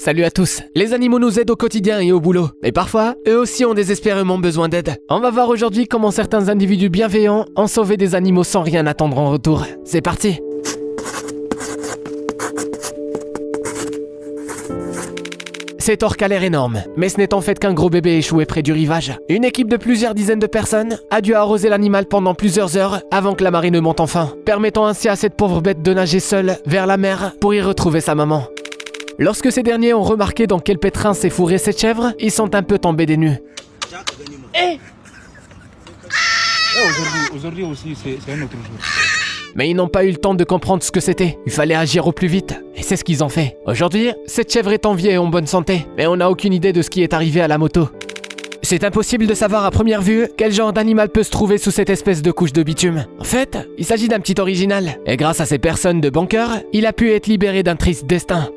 Salut à tous. Les animaux nous aident au quotidien et au boulot. Mais parfois, eux aussi ont désespérément besoin d'aide. On va voir aujourd'hui comment certains individus bienveillants ont sauvé des animaux sans rien attendre en retour. C'est parti. Cet orque a l'air énorme, mais ce n'est en fait qu'un gros bébé échoué près du rivage. Une équipe de plusieurs dizaines de personnes a dû arroser l'animal pendant plusieurs heures avant que la marée ne monte enfin, permettant ainsi à cette pauvre bête de nager seule vers la mer pour y retrouver sa maman. Lorsque ces derniers ont remarqué dans quel pétrin s'est fourrée cette chèvre, ils sont un peu tombés des nues. Aujourd'hui aussi, c'est un autre jour. Mais ils n'ont pas eu le temps de comprendre ce que c'était. Il fallait agir au plus vite. Et c'est ce qu'ils ont fait. Aujourd'hui, cette chèvre est en vie et en bonne santé. Mais on n'a aucune idée de ce qui est arrivé à la moto. C'est impossible de savoir à première vue quel genre d'animal peut se trouver sous cette espèce de couche de bitume. En fait, il s'agit d'un petit original. Et grâce à ces personnes de bon cœur, il a pu être libéré d'un triste destin.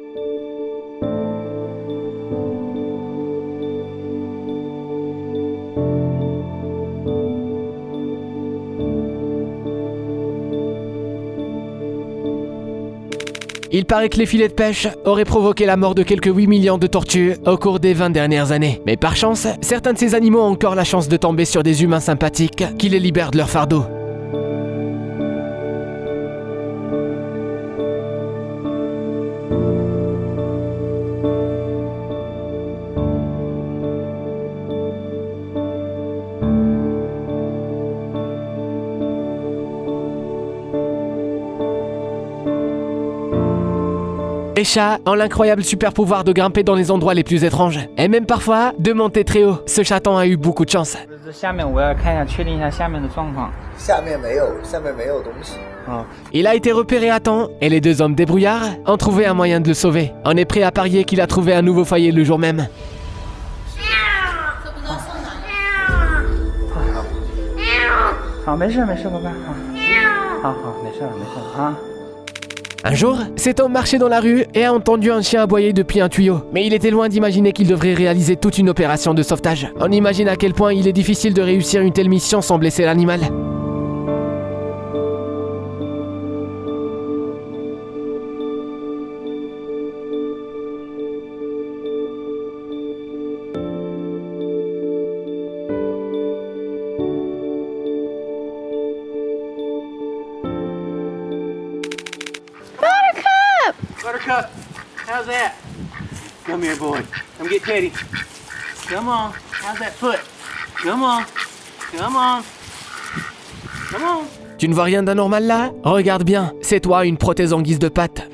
Il paraît que les filets de pêche auraient provoqué la mort de quelques 8 millions de tortues au cours des 20 dernières années. Mais par chance, certains de ces animaux ont encore la chance de tomber sur des humains sympathiques qui les libèrent de leur fardeau. Les chats ont l'incroyable super pouvoir de grimper dans les endroits les plus étranges. Et même parfois, de monter très haut. Ce chaton a eu beaucoup de chance. Il a été repéré à temps et les deux hommes débrouillards ont trouvé un moyen de le sauver. On est prêt à parier qu'il a trouvé un nouveau foyer le jour même. Un jour, cet homme marchait dans la rue et a entendu un chien aboyer depuis un tuyau. Mais il était loin d'imaginer qu'il devrait réaliser toute une opération de sauvetage. On imagine à quel point il est difficile de réussir une telle mission sans blesser l'animal. Buttercup, how's that? Come here, boy. Come get Teddy. Come on. How's that foot? Come on. Come on. Come on. Tu ne vois rien d'anormal là? Regarde bien, c'est toi une prothèse en guise de patte.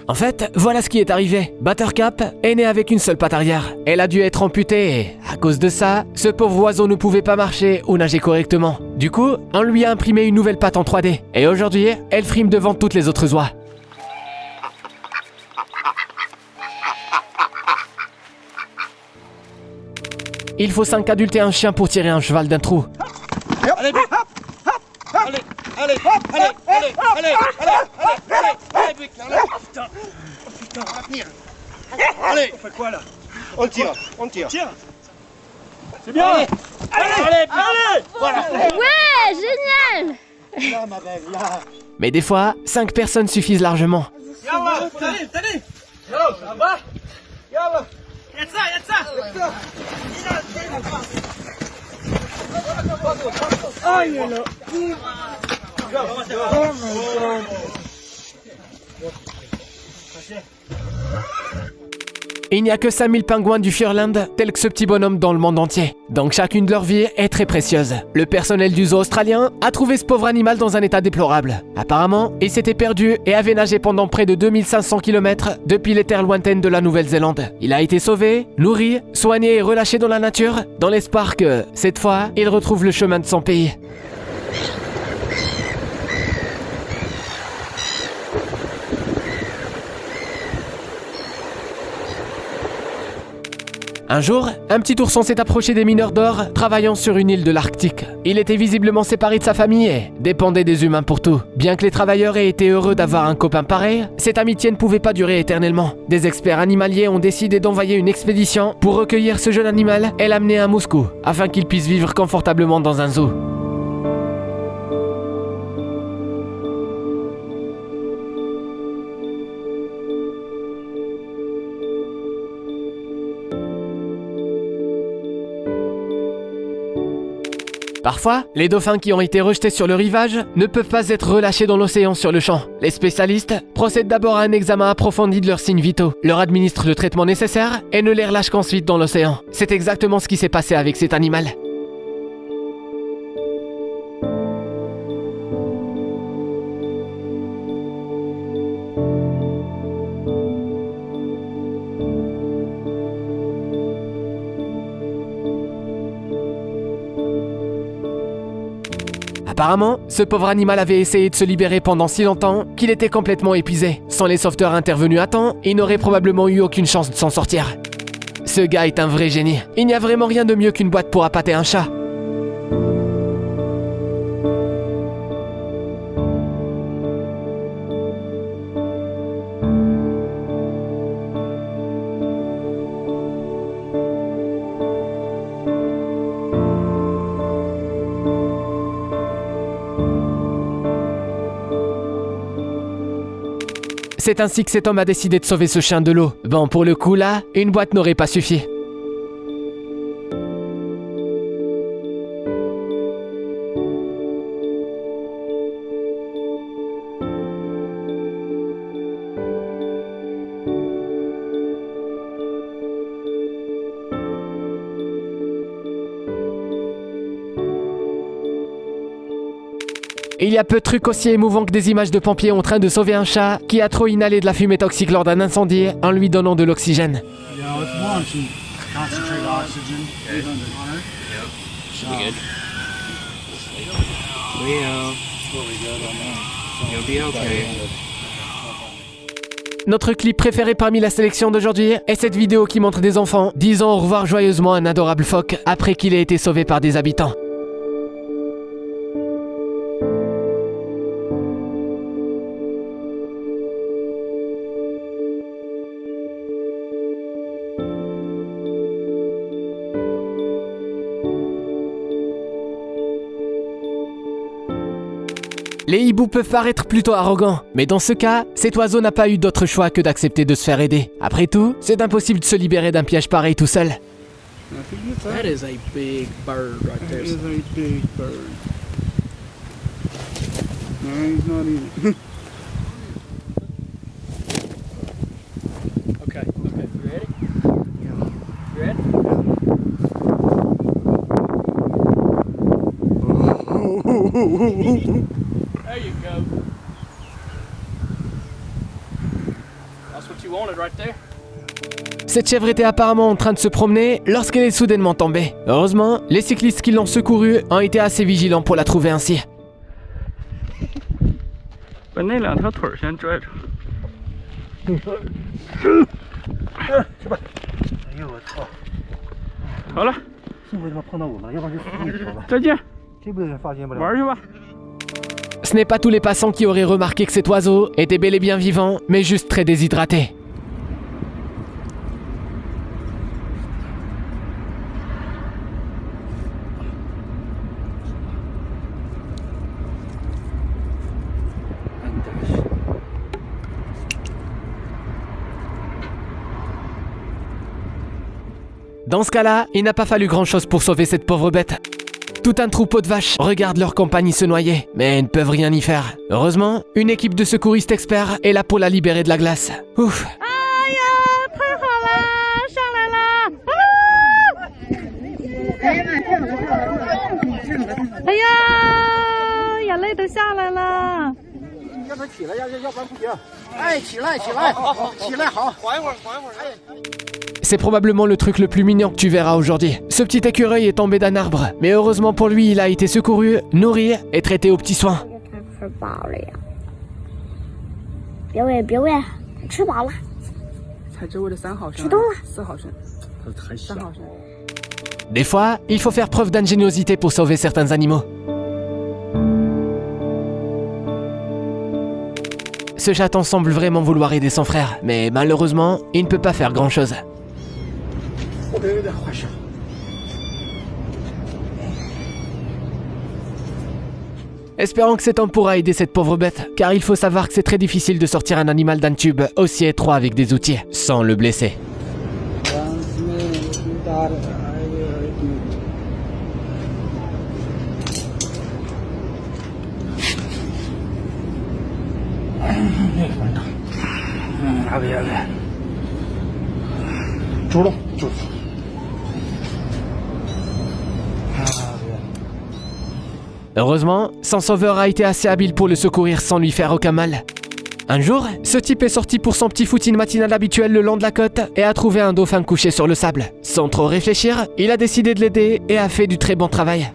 En fait, voilà ce qui est arrivé. Buttercup est née avec une seule patte arrière. Elle a dû être amputée et, à cause de ça, ce pauvre oiseau ne pouvait pas marcher ou nager correctement. Du coup, on lui a imprimé une nouvelle patte en 3D. Et aujourd'hui, elle frime devant toutes les autres oies. Il faut 5 adultes et un chien pour tirer un cheval d'un trou. Allez, allez, allez, allez, allez, allez, allez, Vic, allez, putain, putain, on va tenir. Allez, on fait quoi là? On tire, on tire. C'est bien. Allez, allez, allez, voilà. Ouais, génial. Là, ma belle, là. Mais des fois, 5 personnes suffisent largement. Yalla, allez, Yalla, ça va? Yalla. Yatsa. Aïe là. Il n'y a que 5000 pingouins du Furland tels que ce petit bonhomme dans le monde entier. Donc chacune de leur vie est très précieuse. Le personnel du zoo australien a trouvé ce pauvre animal dans un état déplorable. Apparemment, il s'était perdu et avait nagé pendant près de 2500 km depuis les terres lointaines de la Nouvelle-Zélande. Il a été sauvé, nourri, soigné et relâché dans la nature, dans l'espoir que, cette fois, il retrouve le chemin de son pays. Un jour, un petit ourson s'est approché des mineurs d'or travaillant sur une île de l'Arctique. Il était visiblement séparé de sa famille et dépendait des humains pour tout. Bien que les travailleurs aient été heureux d'avoir un copain pareil, cette amitié ne pouvait pas durer éternellement. Des experts animaliers ont décidé d'envoyer une expédition pour recueillir ce jeune animal et l'amener à Moscou, afin qu'il puisse vivre confortablement dans un zoo. Parfois, les dauphins qui ont été rejetés sur le rivage ne peuvent pas être relâchés dans l'océan sur le champ. Les spécialistes procèdent d'abord à un examen approfondi de leurs signes vitaux, leur administrent le traitement nécessaire et ne les relâchent qu'ensuite dans l'océan. C'est exactement ce qui s'est passé avec cet animal. Apparemment, ce pauvre animal avait essayé de se libérer pendant si longtemps qu'il était complètement épuisé. Sans les sauveteurs intervenus à temps, il n'aurait probablement eu aucune chance de s'en sortir. Ce gars est un vrai génie. Il n'y a vraiment rien de mieux qu'une boîte pour appâter un chat. C'est ainsi que cet homme a décidé de sauver ce chien de l'eau. Bon, pour le coup là, une boîte n'aurait pas suffi. Il y a peu de trucs aussi émouvants que des images de pompiers en train de sauver un chat qui a trop inhalé de la fumée toxique lors d'un incendie en lui donnant de l'oxygène. Notre clip préféré parmi la sélection d'aujourd'hui est cette vidéo qui montre des enfants disant au revoir joyeusement à un adorable phoque après qu'il ait été sauvé par des habitants. Les hiboux peuvent paraître plutôt arrogants, mais dans ce cas, cet oiseau n'a pas eu d'autre choix que d'accepter de se faire aider. Après tout, c'est impossible de se libérer d'un piège pareil tout seul. That is a big bird right there. That is a big bird. No, he's not eating. Okay, you ready? Yeah. You ready? There you go. That's what you wanted right there. Cette chèvre était apparemment en train de se promener lorsqu'elle est soudainement tombée. Heureusement, les cyclistes qui l'ont secourue ont été assez vigilants pour la trouver ainsi. 把那两条腿先拽住。哎呦我操！好了，幸亏他妈碰到我们了，要不然就死你条了。再见，这辈子也发现不了。玩去吧。 Ce n'est pas tous les passants qui auraient remarqué que cet oiseau était bel et bien vivant, mais juste très déshydraté. Dans ce cas-là, il n'a pas fallu grand-chose pour sauver cette pauvre bête. Tout un troupeau de vaches regarde leur compagnie se noyer, mais ne peuvent rien y faire. Heureusement, une équipe de secouristes experts est là pour la libérer de la glace. Ouf. 哎呀，太好了，上来了！哎呀，眼泪都下来了。让他起来，要不然不行。哎，起来，起来，起来，好。缓一会儿，缓一会儿。哎。 C'est probablement le truc le plus mignon que tu verras aujourd'hui. Ce petit écureuil est tombé d'un arbre, mais heureusement pour lui, il a été secouru, nourri et traité aux petits soins. 吃饱了呀！别喂，别喂，吃饱了。才只喂了3毫升，吃多了4毫升，3毫升。 Des fois, il faut faire preuve d'ingéniosité pour sauver certains animaux. Ce chaton semble vraiment vouloir aider son frère, mais malheureusement, il ne peut pas faire grand-chose. Espérons que cet homme pourra aider cette pauvre bête, car il faut savoir que c'est très difficile de sortir un animal d'un tube aussi étroit avec des outils, sans le blesser. Heureusement, son sauveur a été assez habile pour le secourir sans lui faire aucun mal. Un jour, ce type est sorti pour son petit footing matinal habituel le long de la côte et a trouvé un dauphin couché sur le sable. Sans trop réfléchir, il a décidé de l'aider et a fait du très bon travail.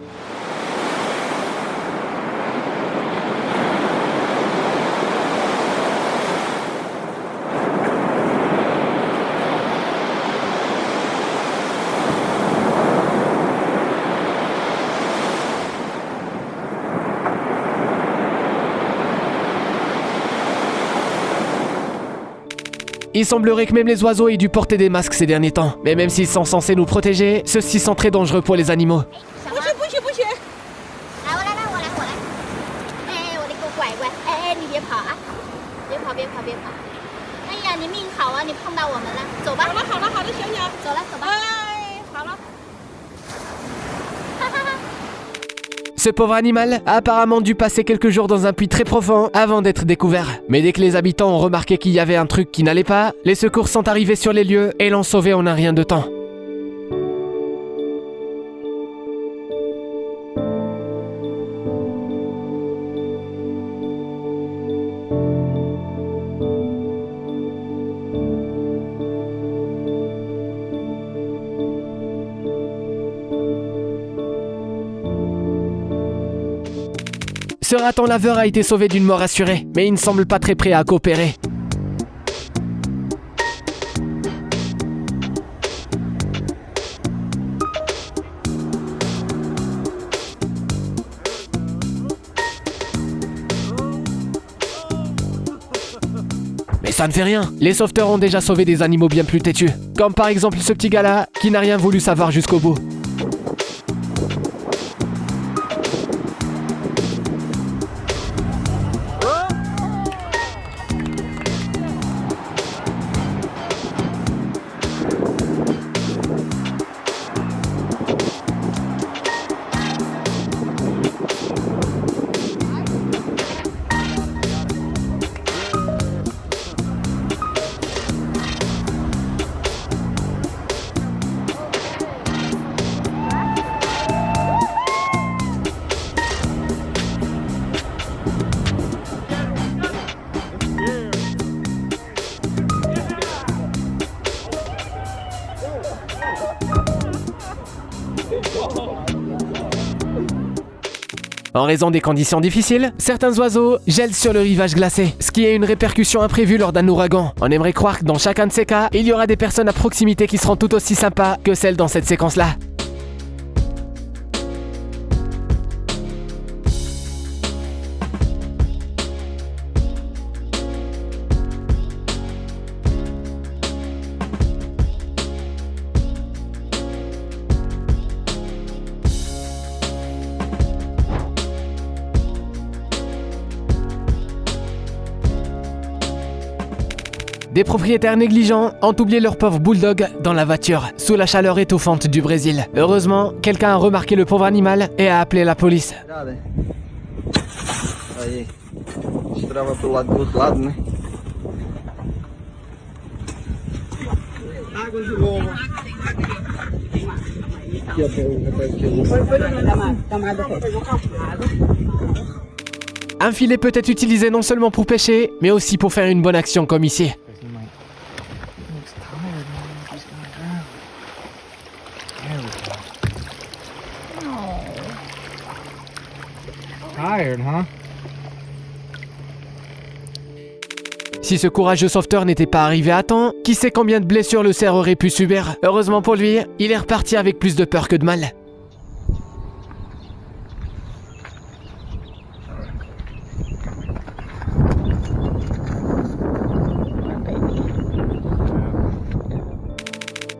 Il semblerait que même les oiseaux aient dû porter des masques ces derniers temps. Mais même s'ils sont censés nous protéger, ceux-ci sont très dangereux pour les animaux. 不许！来，我来，哎，我的个乖乖，哎，你别跑啊！别跑！哎呀，你命好啊，你碰到我们了，走吧。好了，小鸟，走吧。哎，好了。 Ce pauvre animal a apparemment dû passer quelques jours dans un puits très profond avant d'être découvert. Mais dès que les habitants ont remarqué qu'il y avait un truc qui n'allait pas, les secours sont arrivés sur les lieux et l'ont sauvé en un rien de temps. Ce raton laveur a été sauvé d'une mort assurée, mais il ne semble pas très prêt à coopérer. Mais ça ne fait rien, les sauveteurs ont déjà sauvé des animaux bien plus têtus, comme par exemple ce petit gars-là qui n'a rien voulu savoir jusqu'au bout. En raison des conditions difficiles, certains oiseaux gèlent sur le rivage glacé, ce qui est une répercussion imprévue lors d'un ouragan. On aimerait croire que dans chacun de ces cas, il y aura des personnes à proximité qui seront tout aussi sympas que celles dans cette séquence-là. Des propriétaires négligents ont oublié leur pauvre bulldog dans la voiture, sous la chaleur étouffante du Brésil. Heureusement, quelqu'un a remarqué le pauvre animal et a appelé la police. Aí, estrava pro lado do outro lado, né? Água de loma. Aqui, ó, Un filet peut être utilisé non seulement pour pêcher, mais aussi pour faire une bonne action comme ici. Tired, huh? Si ce courageux sauveteur n'était pas arrivé à temps, qui sait combien de blessures le cerf aurait pu subir. Heureusement pour lui, il est reparti avec plus de peur que de mal.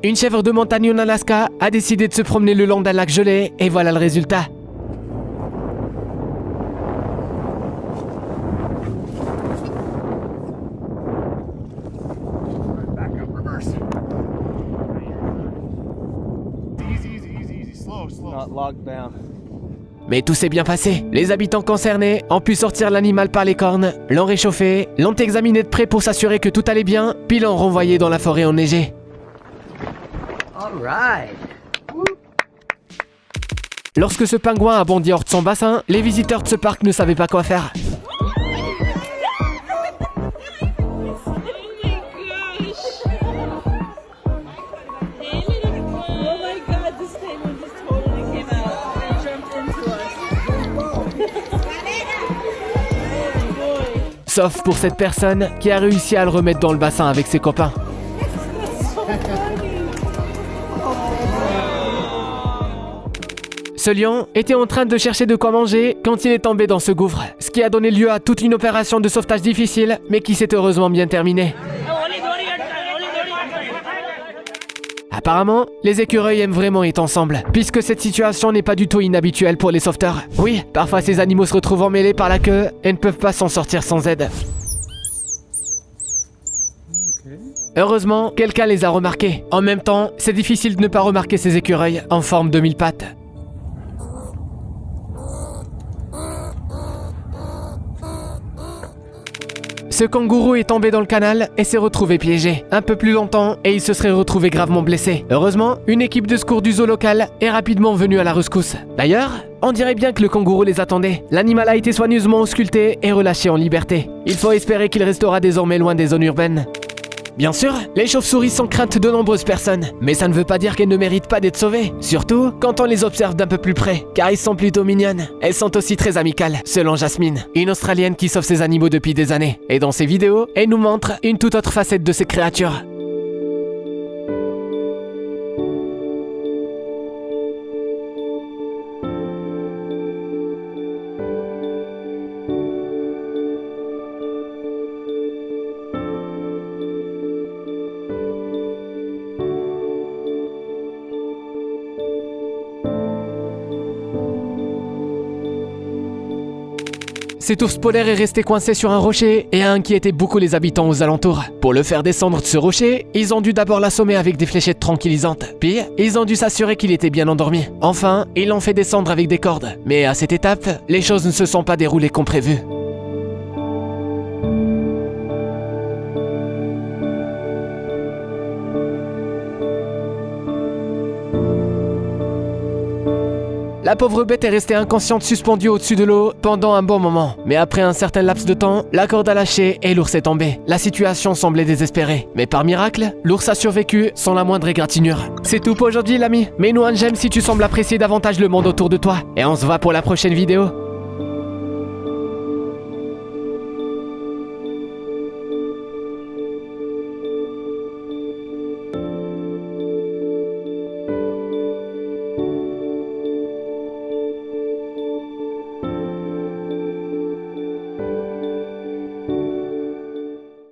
Une chèvre de montagne en Alaska a décidé de se promener le long d'un lac gelé et voilà le résultat. not locked down. Mais tout s'est bien passé. Les habitants concernés ont pu sortir l'animal par les cornes, l'ont réchauffé, l'ont examiné de près pour s'assurer que tout allait bien, puis l'ont renvoyé dans la forêt enneigée. Lorsque ce pingouin a bondi hors de son bassin, les visiteurs de ce parc ne savaient pas quoi faire. Sauf pour cette personne qui a réussi à le remettre dans le bassin avec ses copains. Ce lion était en train de chercher de quoi manger quand il est tombé dans ce gouffre, ce qui a donné lieu à toute une opération de sauvetage difficile, mais qui s'est heureusement bien terminée. Apparemment, les écureuils aiment vraiment être ensemble, puisque cette situation n'est pas du tout inhabituelle pour les sauveteurs. Oui, parfois ces animaux se retrouvent emmêlés par la queue et ne peuvent pas s'en sortir sans aide. Heureusement, quelqu'un les a remarqués. En même temps, c'est difficile de ne pas remarquer ces écureuils en forme de 1000 pattes. Ce kangourou est tombé dans le canal et s'est retrouvé piégé. Un peu plus longtemps et il se serait retrouvé gravement blessé. Heureusement, une équipe de secours du zoo local est rapidement venue à la rescousse. D'ailleurs, on dirait bien que le kangourou les attendait. L'animal a été soigneusement ausculté et relâché en liberté. Il faut espérer qu'il restera désormais loin des zones urbaines. Bien sûr, les chauves-souris sont craintes de nombreuses personnes, mais ça ne veut pas dire qu'elles ne méritent pas d'être sauvées, surtout quand on les observe d'un peu plus près, car elles sont plutôt mignonnes. Elles sont aussi très amicales, selon Jasmine, une Australienne qui sauve ses animaux depuis des années. Et dans ses vidéos, elle nous montre une toute autre facette de ces créatures. Cet ours polaire est resté coincé sur un rocher et a inquiété beaucoup les habitants aux alentours. Pour le faire descendre de ce rocher, ils ont dû d'abord l'assommer avec des fléchettes tranquillisantes. Puis, ils ont dû s'assurer qu'il était bien endormi. Enfin, ils l'ont fait descendre avec des cordes. Mais à cette étape, les choses ne se sont pas déroulées comme prévu. La pauvre bête est restée inconsciente suspendue au-dessus de l'eau pendant un bon moment. Mais après un certain laps de temps, la corde a lâché et l'ours est tombé. La situation semblait désespérée. Mais par miracle, l'ours a survécu sans la moindre égratignure. C'est tout pour aujourd'hui l'ami. Mets-nous un j'aime si tu sembles apprécier davantage le monde autour de toi. Et on se voit pour la prochaine vidéo.